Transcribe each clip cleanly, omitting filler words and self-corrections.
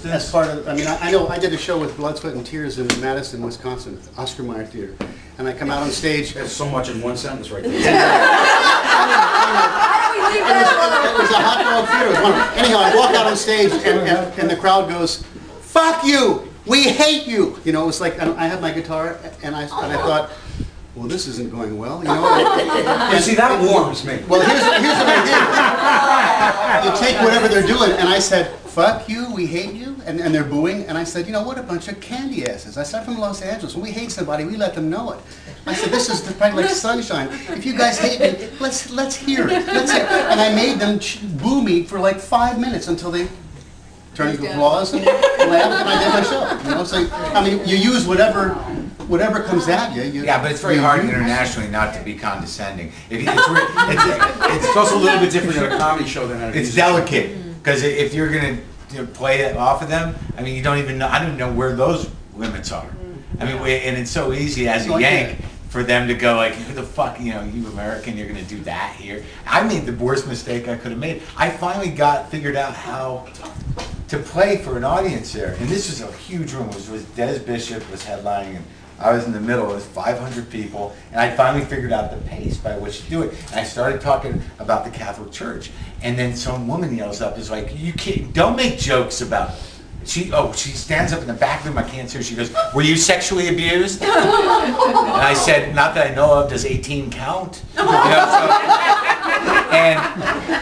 as part of, I mean, I know I did a show with Blood, Sweat, and Tears in Madison, Wisconsin, Oscar Mayer Theater. And I come out on stage. There's so much in one sentence right there. It was a hot dog theater. It was wonderful. Anyhow, I walk out on stage and the crowd goes, "Fuck you! We hate you!" You know, it was like, I had my guitar and I thought, well, this isn't going well, you know. And see, that warms me. Well, here's what I did. You take whatever they're doing, and I said, "Fuck you, we hate you," and they're booing, and I said, you know what, a bunch of candy asses. I started from Los Angeles. When we hate somebody, we let them know it. I said, this is probably like sunshine. If you guys hate me, let's hear it. Let's hear it. And I made them boo me for like 5 minutes until they turned into applause and laughed, and I did my show. You know, so I mean, you use whatever comes at you. Yeah, but it's very hard internationally not to be condescending. It's also a little bit different than a comedy show than a it's delicate, because if you're going to play it off of them, I mean, you don't even know, I don't even know where those limits are. I mean, and it's so easy as a Yank for them to go like, who the fuck, you know, you American, you're going to do that here. I made the worst mistake I could have made. I finally figured out how to play for an audience there. And this was a huge room. It was Des Bishop was headlining, and I was in the middle. It was 500 people, and I finally figured out the pace by which to do it. And I started talking about the Catholic Church, and then some woman yells up, is like, "You can't, don't make jokes about." She stands up in the back room. I can't see her. She goes, "Were you sexually abused?" And I said, "Not that I know of. Does 18 count?" You know, so,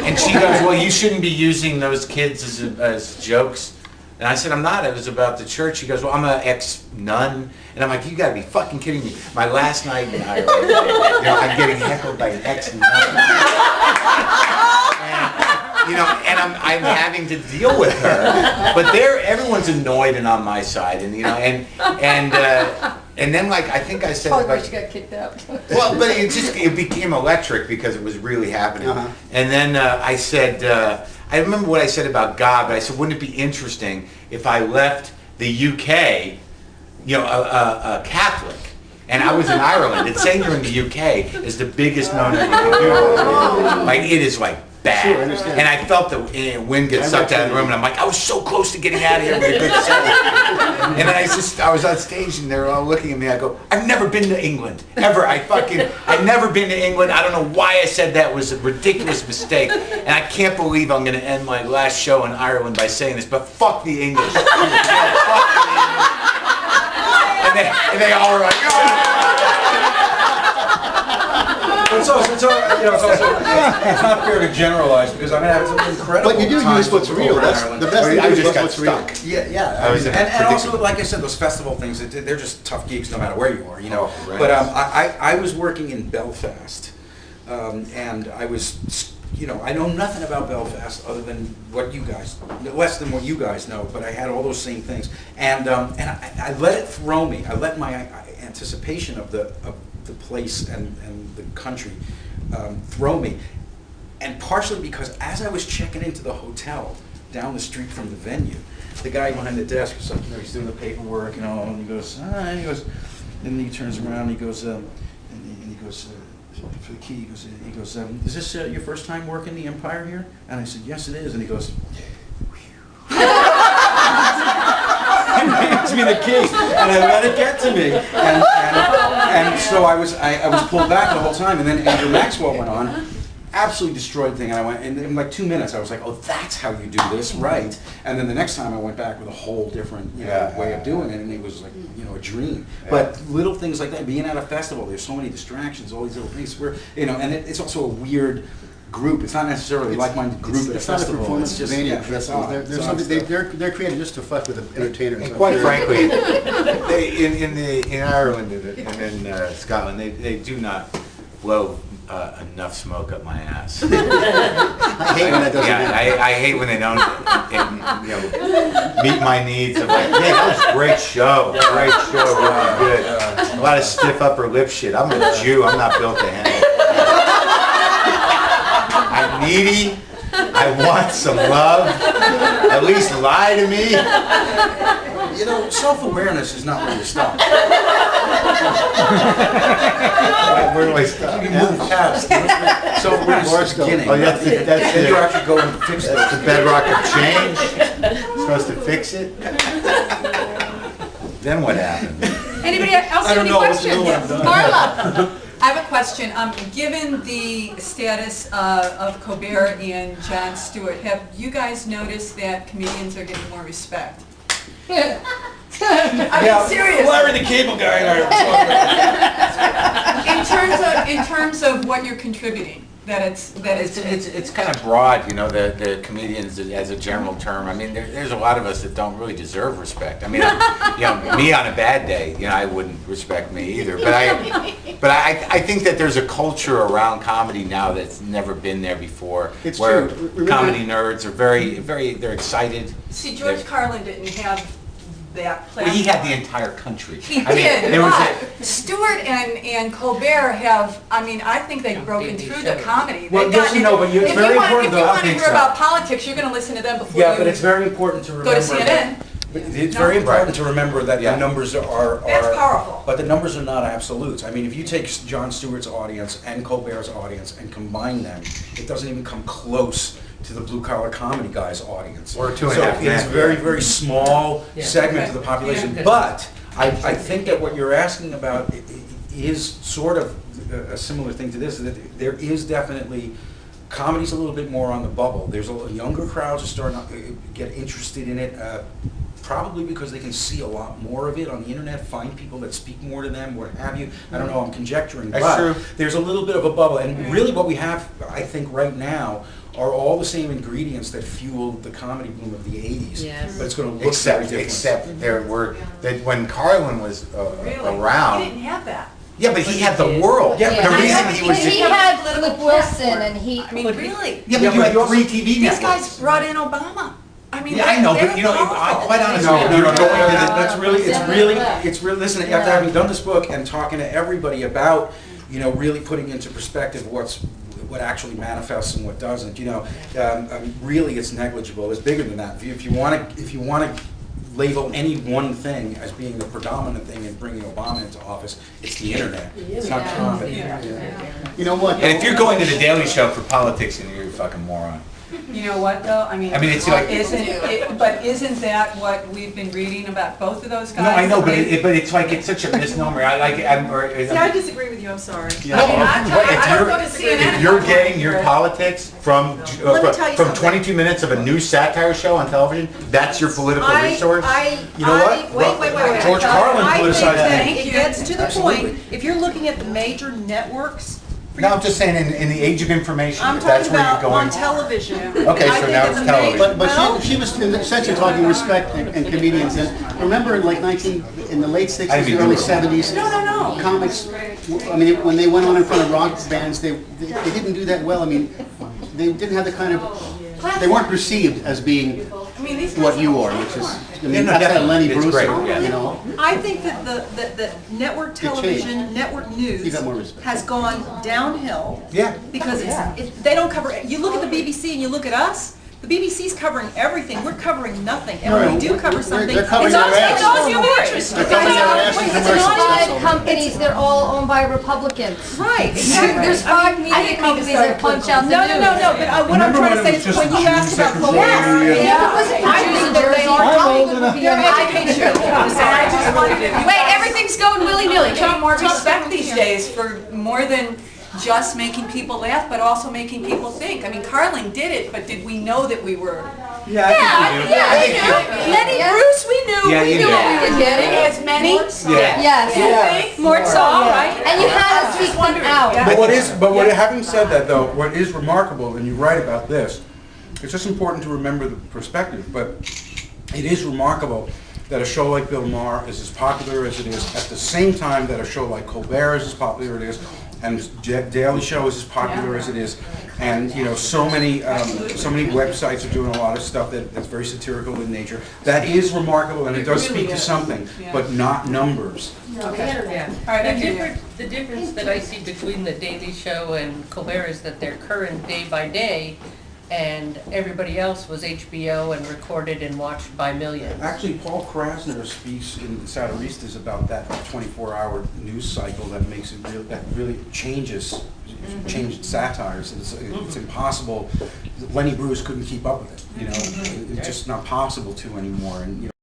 and she goes, "Well, you shouldn't be using those kids as jokes." And I said, "I'm not. It was about the church." She goes, "Well, I'm an ex-nun." And I'm like, "You gotta be fucking kidding me." My last night in Ireland, you know, I'm getting heckled by an ex-nun. You know, and I'm having to deal with her, but everyone's annoyed and on my side, and you know, and then like I think I said, like, she got kicked out. Well, but it became electric because it was really happening. And then I said, I remember what I said about God, but I said, wouldn't it be interesting if I left the UK, you know, a Catholic? And I was in Ireland. And saying you're in the UK is the biggest no-no you can do. Like, it is like bad. Sure, I understand. And I felt the wind get sucked out of the room, and I'm like, I was so close to getting out of here with a good set. And then I was on stage, and they're all looking at me. I go, I've never been to England, ever. I've never been to England. I don't know why I said that. It was a ridiculous mistake. And I can't believe I'm going to end my last show in Ireland by saying this, but fuck the English. Fuck the English. And they all were like, oh! It's not fair to generalize, because I mean, it's an incredible. But you do use what's real. That's the best thing. I just got what's stuck. real. Yeah. And also, like I said, those festival things, they're just tough gigs no matter where you are, you know. Oh, right. But I was working in Belfast, and I was, you know, I know nothing about Belfast other than what you guys, less than what you guys know, but I had all those same things. And I let it throw me. I let my anticipation of the place and the country throw me. And partially because as I was checking into the hotel down the street from the venue, the guy behind the desk was like, you know, he's doing the paperwork, you know, and he goes, then he turns around and he goes, for the key, he goes, is this your first time working the Empire here? And I said, yes, it is. And he goes, and hands me the key, and I let it get to me, and so I was pulled back the whole time, and then Andrew Maxwell went on, absolutely destroyed the thing, and I went, and in like 2 minutes I was like, oh, that's how you do this, right? And then the next time I went back with a whole different way of doing it, and it was like, you know, a dream. But little things like that, being at a festival, there's so many distractions, all these little things where, you know, and it's also a weird group. It's not necessarily a like-minded group at a festival. Not a performance venue festival. They're created just to fuck with the entertainers. And quite frankly, in Ireland and in Scotland, they do not blow enough smoke up my ass. I hate when that doesn't happen. I hate when they don't, you know, meet my needs. I'm like, hey, that was a great show, really good. A lot of stiff upper lip shit. I'm a Jew. I'm not built to handle it. I'm needy. I want some love. At least lie to me. You know, self-awareness is not where you stop. Where do I stop? You move past. Self-awareness is the beginning. Oh, that's and you actually go and fix the bedrock of change. Supposed to fix it? Then what happened? Anybody else have any questions? Marla. I have a question. Given the status of Colbert and Jon Stewart, have you guys noticed that comedians are getting more respect? I'm serious. Larry the Cable Guy and I are talking. In terms of what you're contributing, It's kind of broad, you know, the comedians as a general term. I mean, there's a lot of us that don't really deserve respect. I mean, you know, me on a bad day, you know, I wouldn't respect me either. But I think that there's a culture around comedy now that's never been there before. It's where true. comedy nerds are they're excited. See, George Carlin didn't have that platform. Well, he had the entire country. He did, there was but Stewart and Colbert have, I mean, I think they've broken through the comedy. Well, They've yes, gotten- you know, but it's if very you want, important if you though, I want to think hear so. about politics, you're going to listen to them before Yeah, you but it's very important to go remember to CNN. It's very important to remember that the numbers are That's powerful. But the numbers are not absolutes. I mean, if you take Jon Stewart's audience and Colbert's audience and combine them, it doesn't even come close to the blue-collar comedy guy's audience. Or 2.5 So it's a men. very, very small segment of the population. Yeah. But I think that what you're asking about is sort of a similar thing to this, that there is definitely, comedy's a little bit more on the bubble. There's younger crowds are starting to get interested in it, probably because they can see a lot more of it on the internet, find people that speak more to them, what have you. I don't know, I'm conjecturing, That's but true. there's a little bit of a bubble. And really what we have, I think, right now are all the same ingredients that fueled the comedy boom of the 80s. Yes. But it's going to look very different. Except there were, that when Carlin was Really? around. He didn't have that. Yeah, but he had the world. Yeah, The but reason he he was. just- He had political Flip Wilson platform. and he. I mean, really? Yeah, but you had 3 TV These networks. guys brought in Obama. I mean, Yeah, I know, they're but you know, powerful. quite honestly, No, if no, you're no, going to the, that's really, it's really, listen, after having done this book and talking to everybody about, you know, really putting into perspective what actually manifests and what doesn't, you know, really it's negligible. It's bigger than that. If you want to label any one thing as being the predominant thing in bringing Obama into office, it's the internet. It's not comedy. You know what? and if you're going to the Daily Show for politics, then you're a fucking moron. You know what, though? I mean, it's like- isn't that what we've been reading about both of those guys? No, I know, but it's like, it's such a misnomer. I like, See, I disagree with you, I'm sorry. No, I mean, I don't go to if CNN. you're getting your politics from Let me tell you something. 22 minutes of a news satire show on television, that's your political resource? You know what? Wait. George Carlin I think politicized that it. it gets to the Absolutely. point, if you're looking at the major networks, No, I'm just saying, in the age of information, I'm if that's talking where you're about on going. television. Okay, I so think now that it's the television. major- But well, she was in the sense of talking respect and comedians. And remember, in the late 60s, I didn't early do it. 70s, No. comics. I mean, when they went on in front of rock bands, they didn't do that well. I mean, they didn't have the kind of. They weren't perceived as being I mean, these what guys you have- are, which is. I Yeah, mean, no, outside of definitely. Lenny It's Bruce, great, yeah. you know. I think that the network television, network You news got more respect. has gone downhill. Yeah. Because they don't cover, you look at the BBC and you look at us, the BBC's covering everything, we're covering nothing. And when we do cover something, They're covering it's always their it's ass. always human interest. They're covering their ass in It's commercials, not that's five all. companies, they're all owned by Republicans. Right, exactly. There's five media companies that punch out the No, news. but what I'm trying to say is when you asked about Colbert, If it was I produced think in that Jersey, they are Republican would be They're on education. I just wanted to. Wait, everything's going willy-nilly. Talk more respect these days for more than just making people laugh, but also making people think. I mean, Carlin did it, but did we know that we were? Yeah, I think you do. Lenny Bruce, we knew. Yeah, we you knew knew. what we were getting. As many. Yeah. Yes. You think? More so, right? And you had to speak them out. But having said that though, what is remarkable, and you write about this, it's just important to remember the perspective, but it is remarkable that a show like Bill Maher is as popular as it is, at the same time that a show like Colbert is as popular as it is, and Daily Show is as popular as it is, and you know, so many websites are doing a lot of stuff that's very satirical in nature. That is remarkable, and it does really speak to is. something, Yeah. but not numbers. Yeah. All right, I The can hear. difference that I see between the Daily Show and Colbert is that they're current day by day, and everybody else was HBO and recorded and watched by millions. Actually, Paul Krasner speaks in Satiristas about that 24-hour news cycle that makes it real, that really changes changed satires. It's impossible. Lenny Bruce couldn't keep up with it. You know, it's just not possible to anymore. And you know.